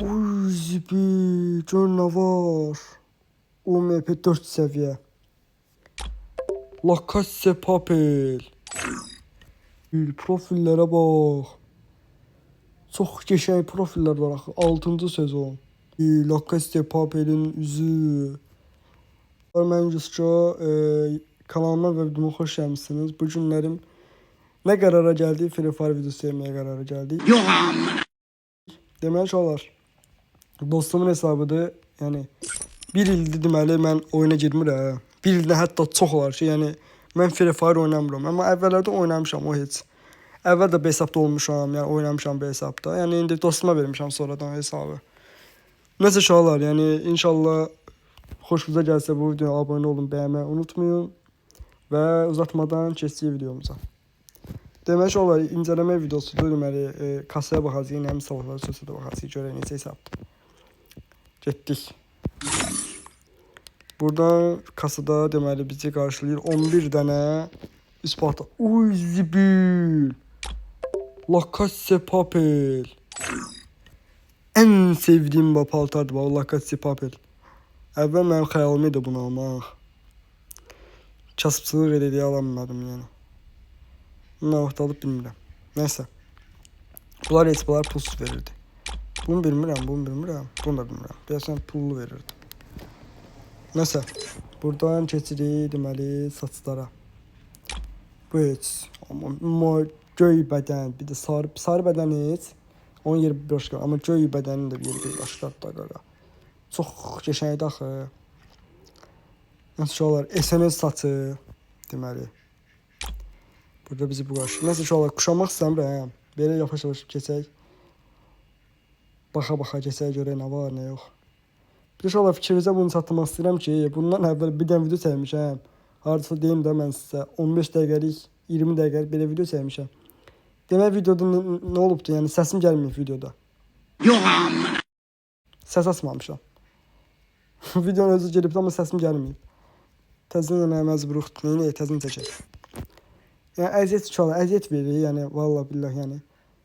Uy zibi canavar. UMP 4 seviye. La Casa de Papel. Profillere bak. Çok geçen profiller var axı. 6-cı sezon. La Casa de Papel'in üzü. Mən Yusco kanalıma və videoma xoş gəlmisiniz. Bu günlərim nə qərara gəldi? Free Fire videosu çəkməyə qərara gəldi. Yox amına. Deməli uşaqlar, dostumun hesabıdır. Yəni bir ildir deməli mən oyuna girmirəm. Bir ildən hətta çox olar ki, yəni mən Free Fire oynamıram. Amma əvvəllərdə oynamışam o heç. Əvvəl də B hesabda olmuşam, yəni oynamışam B hesabda. Yəni indi dostuma vermişəm sonradan hesabı. Nəsə uşaqlar, yəni inşallah xoşunuza gəlsə bu videoya abunə olun, bəyənməyi unutmayın və uzatmadan keçək videomuza. Demək olar incələmə videosudur. Deməli kasaya baxacağıq, nə misallar sözüdə baxacağıq, görək necə hesabdır. Getdik. Buradan kasada deməli bizi qarşılayır 11 dənə Isparta. Uy zibil. La Casa de Papel. Ən sevdiyim paltardır bu La Casa de Papel. Əvvəl mənim xəyalım idi bunu almaq. Kasıbçılıq elədiyə alammadım yəni. Nə vaxt alıb bilmirəm. Nəysə. Bunlar pulsuz verirdi. Bunu bilmirəm. Bunu da bilmirəm. Deyəsən pullu verirdi. Nəysə. Buradan keçirik deməli saçlara. Bu heç. Amma göy bədən, bir də sarı bədən heç. Onun yeri bir başqa. Amma göy bədənin də bir yeri bir başqadır da qaqa. Çox qəşəngdir axı. Nəsə uşaqlar, SNS saçı deməli. Burada bizi bu qarşı. Nəsə uşaqlar, kuşamaq istəmirəm. Belə yavaş-yavaş keçək. Baxa-baxa keçək, görək nə var, nə yox. Bir uşaqlar, fikrinizə bunu çatdırmaq istəyirəm ki, bundan əvvəl bir dənə video çəkmişəm. Hardasa deyim də mən sizə 15 dəqiqəlik, 20 dəqiqəlik belə video çəkmişəm. Demək videoda nə olubdu? Yəni səsim gəlməyib videoda. Yox amına. Səs açmamışam. Videonun özü gelibdi amma səsim gəlməyib. Təzən yenə məcburuq. Nə təzən çəkək. Yəni əziyyət uşaqlar, əziyyət verir. Yəni vallahi billahi yəni.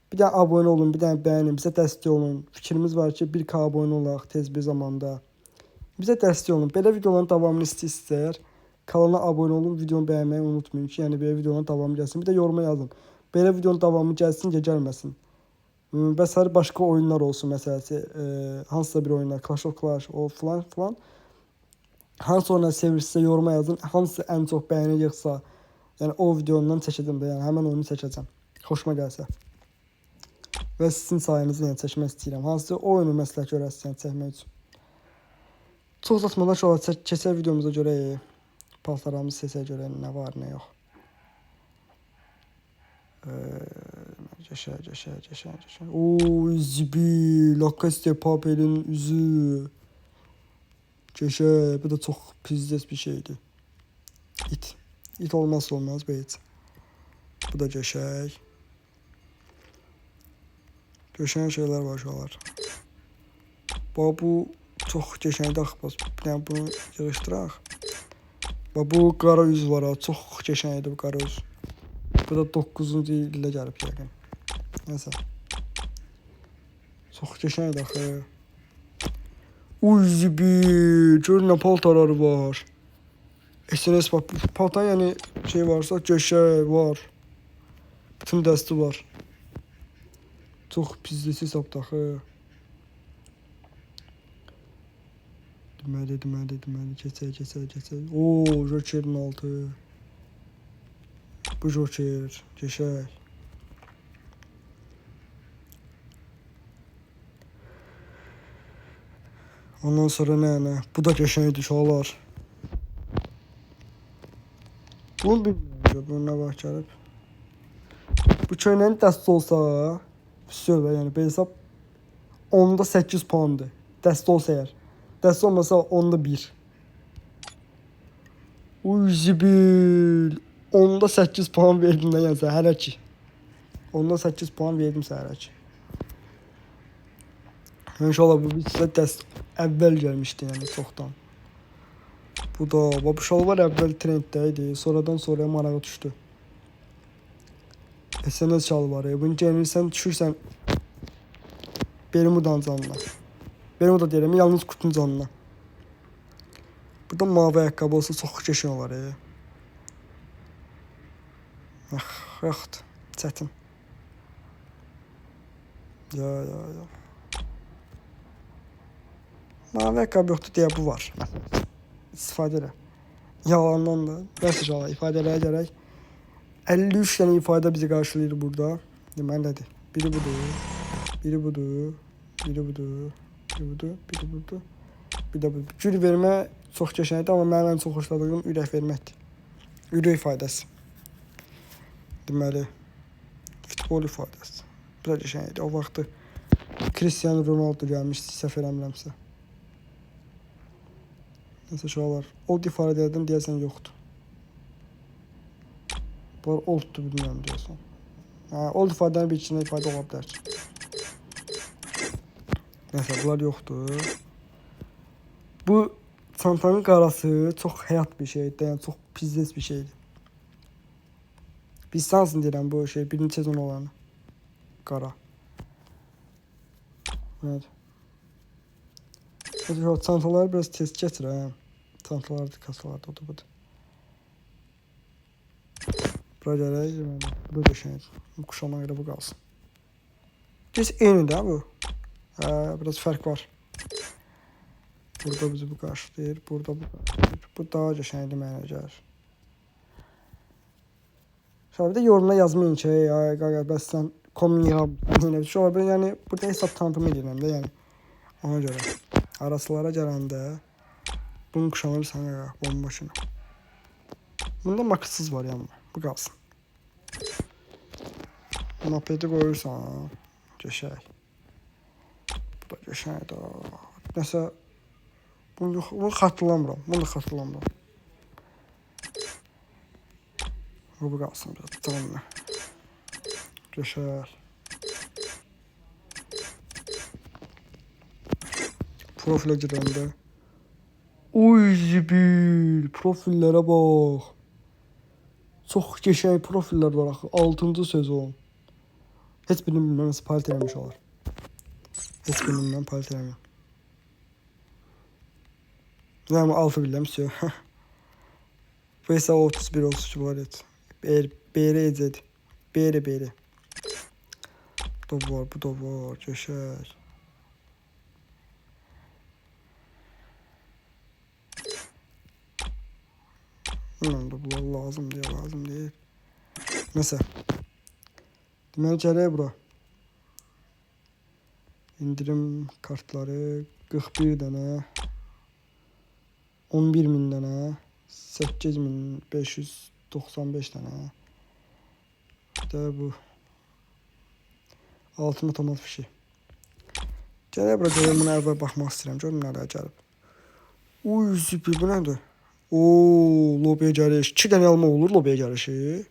Bir dənə abunə olun, bir dənə bəyənin, bizə dəstək olun. Fikrimiz var ki, 1K abunə olaq tez bir zamanda. Bizə dəstək olun. Belə videoların davamını istəyir. Kanala abunə olun, videonu bəyənməyi unutmayın ki, yəni belə videonun davamı gəlsin. Bir də yoruma yazın. Belə videonun davamı gəlsin, gəlməsin. Və sair başqa oyunlar olsun, məsələsi, hansısa bir oyunlar, Clash of Clash, o filan. Hansı oyunları sevirsə yoruma yazın, hansı ən çox bəyəni yığsa, yəni o videondan çəkəcəm də, yəni həmən oyunu çəkəcəm. Xoşuma gəlsə. Və sizin sayənizdə yəni çəkmək istəyirəm. Hansı oyunu məsləhət görərsiniz yəni çəkmək üçün. Çox uzatmadan şöyle keçək videomuza görək. Paltarlarımızı seçək görək nə var, nə yox. Geçer. Ooo zibil. La Casa de Papel'in üzü. Geçer. Bu da çok pizdes bir şeydi. İt olmazsa olmaz be it. Bu da geçer. Geçen şeyler var şu anlar. Bu çok geçenli axı. Yani bunu yığışdıraq. Bu qara üz var ha. Çox geçenli bu qara üz. Bu da 9-cu ildə gəlib yəqin. Nəysə. Çox qəşəngdir axı. Uy zibil. Gör nə paltarları var. SNS bax. Paltar yəni şey varsa qəşəng var. Bütün dəsti var. Çox pizdəsi hesabdır axı. Deməli. Keçək. Oo, Joker'in altı. Bu Joker, geçək. Ondan sonra nə? Bu da geçəkdir uşaqlar. Bunu bilmirəm, bu nə var gəlib. Bu köynənin dəsti olsa, söylə, yəni bir hesab 10-da 8 puandır. Dəsti olsa əgər. Dəsti olmasa 10-da 1. Uy zibil. 10'da 8 puan verdim də yəni hələ ki. 10'da 8 puan verdim hələ ki. İnşallah bu bizə dəst əvvəl gəlmişdi yəni çoxdan. Bu da bu şalvar əvvəl trendddə idi. Sonradan marağa düşdü. SNS şalvarı. Bunu geyinirsən, düşürsən Bermudan canına. Ben o da deyirəm, yalnız kutunun canına. Burada mavi ayaqqabı olsa çox keçin olar. Yoxdur. Çətin. Ya. Mavi ayaqqabı yoxdur deyə bu var. İstifadə elə. Yalandan da. Bəs inşallah ifadələrə gərək. 53 dənə ifadə bizi qarşılayır burada. Deməlidir. Biri budur. Biri budur. Biri budur. Biri budur. Biri budur. Bir də budur. Gül vermə çox qəşəngdir, amma mənim ən çox xoşladığım ürək verməkdir. Ürək ifadəsi. Deməli, futbol ifadəsi. Bu da qəşəngdir. O vaxtı Cristiano Ronaldo gəlmişdi, səhv eləmirəmsə. Nəsə uşaqlar, old ifadələrdən deyəsən yoxdur. Bunlar olddur, bilmirəm deyəsən. Old ifadənin bir içində ifadə ola bilər ki. Nəsə, bunlar yoxdur. Bu çantanın qarası çox həyat bir şeydir, yəni çox pizdes bir şeydir. Biz sansın deyirəm bu şey, birinci sezon olanı. Qara. Evet. Çantaları biraz tez keçir, hə. Çantalar, kasalar da budur. Bura gələk, bu da qəşəng. Quşama görə bu qalsın. Biz eyni də bu. Biraz fərq var. Burada bizi bu qarşılayır, burada bu qarşılayır. Bu daha qəşəngdir mənə gəlir. Şöyle bir de yorumuna yazmayın ki, bəs sən kommunikab, yəni burada hesab tanıtımı edirəm də, yəni ona görə. Arasılara gələndə bunu quşanırsan bomboşuna. Bunda maksız var yəni, bu qalsın. Mapeti qoyursan, qəşəng. Bu da qəşəngdir. Nəsə, bunu xatırlamıram, bunu da xatırlamıram. Bu qalsın biraz canlı. Qəşəng. Profilə girəndə. Oy zibil, profillərə bax. Çox qəşəng profillər var axı. 6-cı sezon. Heç birini bilmirəm, nəsə palit eləmiş olar. Heç birini palit eləməyəm. Yəni 6 bilirəm, söy. Bu isə 31-32 var et. Beri ecedi. Beri. Bu da var, qəşəng. Bilməm də bunlar lazım deyil. Nəsə. Deməli gələk bura. İndirim kartları 41 dənə. 11.000 dənə. 8595 dənə. De bu. Altın otomat fişi. Gələk bura gələk, buna əvvəl baxmaq istəyirəm. Görün nələr gəlib. Uy zibi, bu nədir? Lobiya gəliş. 2 dənə almaq olur lobiya gəlişi.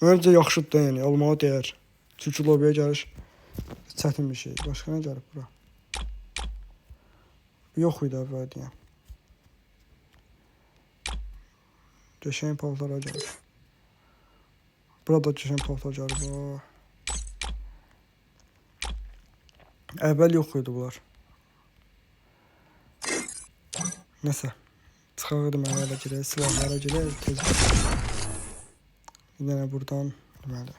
Məncə yaxşıdır da, yəni almağa dəyər. Çünki lobiya gəliş çətin bir şey. Başqa nə gəlib bura? Yox idi əvvəl deyəm. Qəşəng paltarlar gəlib. Burada qəşəng paltar gəlib. Əvvəl yox idi bunlar. Nəsə. Çıxağı deməli girək, silahlara girək, tez. Bir dənə buradan deməli.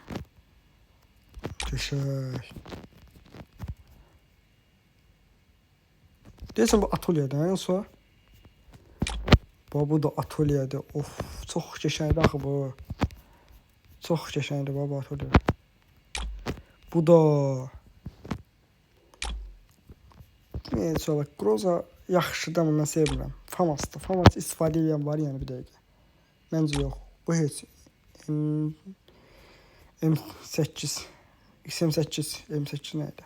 Qəşəng. Deyəsən bu atölyedən yoxsa? Bu da atölyedir. Of, çox qəşəngdir axı bu. Çox qəşəngdir bu atölye. Bu da neysə olar, Groza yaxşıdır, amma mən sevmirəm. Famasdır. Famas istifadə edən var yəni bir dəqiqə. Məncə yox. Bu heç M8 XM8 M8 nə idi?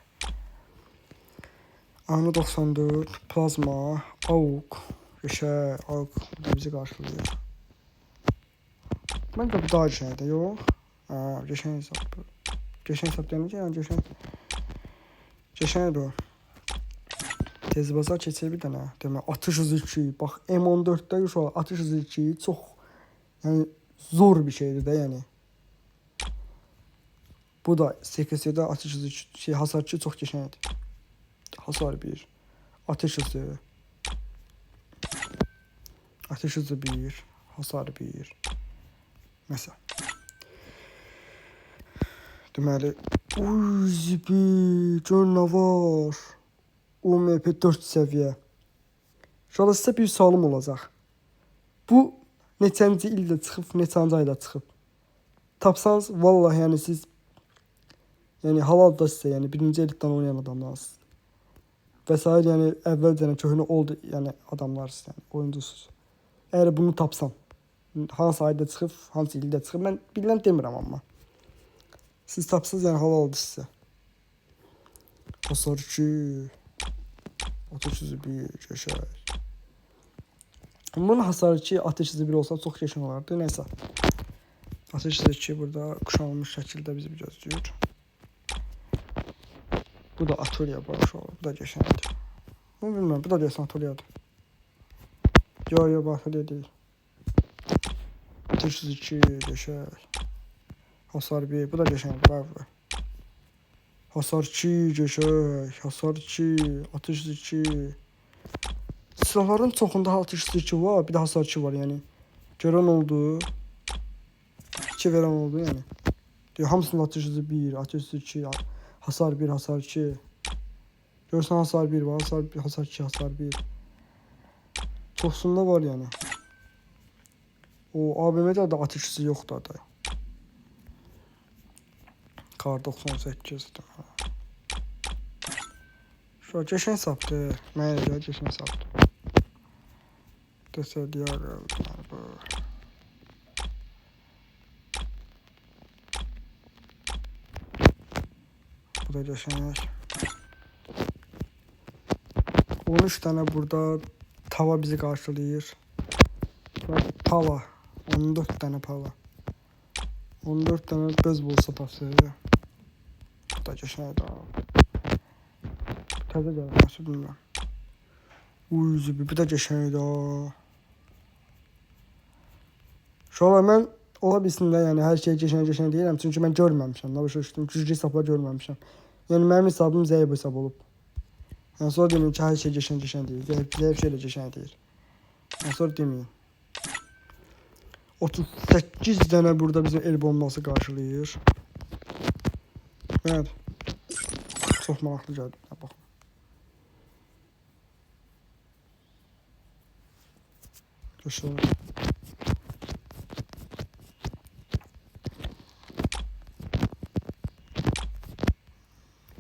Anı 94 plazma AUG qəşəng AUG bizi qarşılayır. Məncə bu daha qəşəngdir, yox? Qəşəng hesab. Qəşəng hesab deyəndə yəni qəşəngdir o. Tezbaza keçir bir dənə. Demək atış hızı 2. Bax M14-də uşaq atış hızı 2 çox yəni zor bir şeydir də yəni. Bu da SKS-də atış hızı 2 hasar 2 çox qəşəngdir. Hasar 1. Ateş hızı. Ateş hızı 1. Hasar 1. Mesela. Deməli, zibi, canavar. UMP 4 səviyyə. Şurada sizə bir sualım olacaq. Bu neçənci ildə çıxıb, neçənci ayda çıxıb? Tapsanız, vallahi yəni siz halal da sizə, birinci elitdən oynayan adamlarsınız. Və s. Əvvəlcədən köhnə oldu, adamlarsınız, oyuncusuz. Əgər bunu tapsam, hansı ayda çıxıb, hansı ildə çıxıb, mən bilən demirəm amma. Siz tapsınız, halaldır sizə. Hasar 2. Ateş hızı 1, geçer. Bunun hasar 2, ateş hızı 1 olsa çox geçən olardı. Neyse. Ateş hızı 2 burada kuşanılmış şəkildə bizi gözləyir. Bu da atölye başı olur. Bu da geçəndir. Bunu bilmem. Bu da deyəsən atölyedir. Yo, bu atölye değil. Ateş hızı 2, geçer. Hasar 1. Bu da geçəndir. Bak. Hasar 2, geçer. Hasar 2. Ateş hızı 2. Silahların çoxunda ateş hızı 2 var. Bir de hasar 2 var yani. Görən oldu. 2 verən oldu yani. Diyor, hamısının ateş hızı 1. Ateş hızı 2. Hasar 1, hasar 2. Görürsən hasar 1 var. Hasar 1, hasar 2, hasar 1. Çoxsunda var yani. O ABM'də də ateş hızı yoxdur da. Kar 98. Şu geçen saptı. Mənə görə geçen saptı. Desədiyar bu. Bu da geçen. 13 tane burada tava bizi karşılayır. Pala. 14 tane pala. 14 tane beyzbol sopası. Bu da geçen daha. Təzə gəlib, nasıl bilmirəm. Zibi, bir də geçən daha. Şola mən ola bilsin də, hər şey geçən deyirəm. Çünki mən görməmişəm. Nə başa düşdüm, güclü hesablar görməmişəm. Mənim hesabım zəif hesab olub. Sonra deməyin ki, hər şey geçən deyir. Zəif şeylə geçən deyir. Sonra deməyin. 38 dənə burada bizim el bombası qarşılayır. Evet. Çox maraqlı gəldi. Baxın. Göstərim.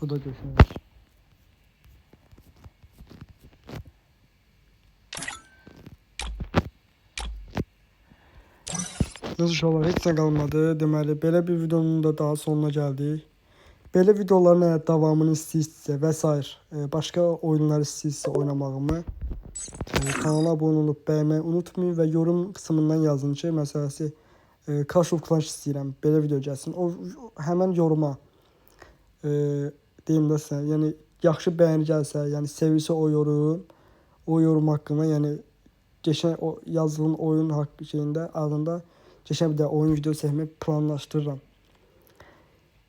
Bu da göstərir. İnşallah heç nə qalmadı. Deməli, belə bir videonun da daha sonuna gəldik. Belə videoların davamını istəyirsə və s. başqa oyunlar istəyirsə oynamağımı kanala abunə olub bəyənməyi unutmayın və yorum qismından yazın ki, məsələsi Clash of Clans istəyirəm, belə video gəlsin. O həmən yoruma deyim də sizə, yaxşı bəyəni gəlsə, sevilsə o yorum haqqında, geçən o yazdığım oyun haqqı şeyində adında geçən bir də oyun video çəkmək planlaşdırıram.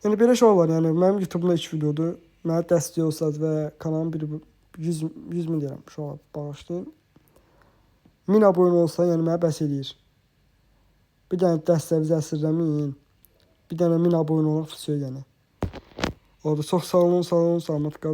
Belə şey olar, mənim YouTube'umda 2 videodur. Mənə dəstəyirsiniz və kanalım 100 min deyirəm, şu an bağışlayın. 1000 abunə olsa, mənə bəs eləyir. Bir dənə dəstəyinizi əsirləməyin. Bir dənə 1000 abunə olaq, fısıyor. Orada çox sağ olun, salamat qalın.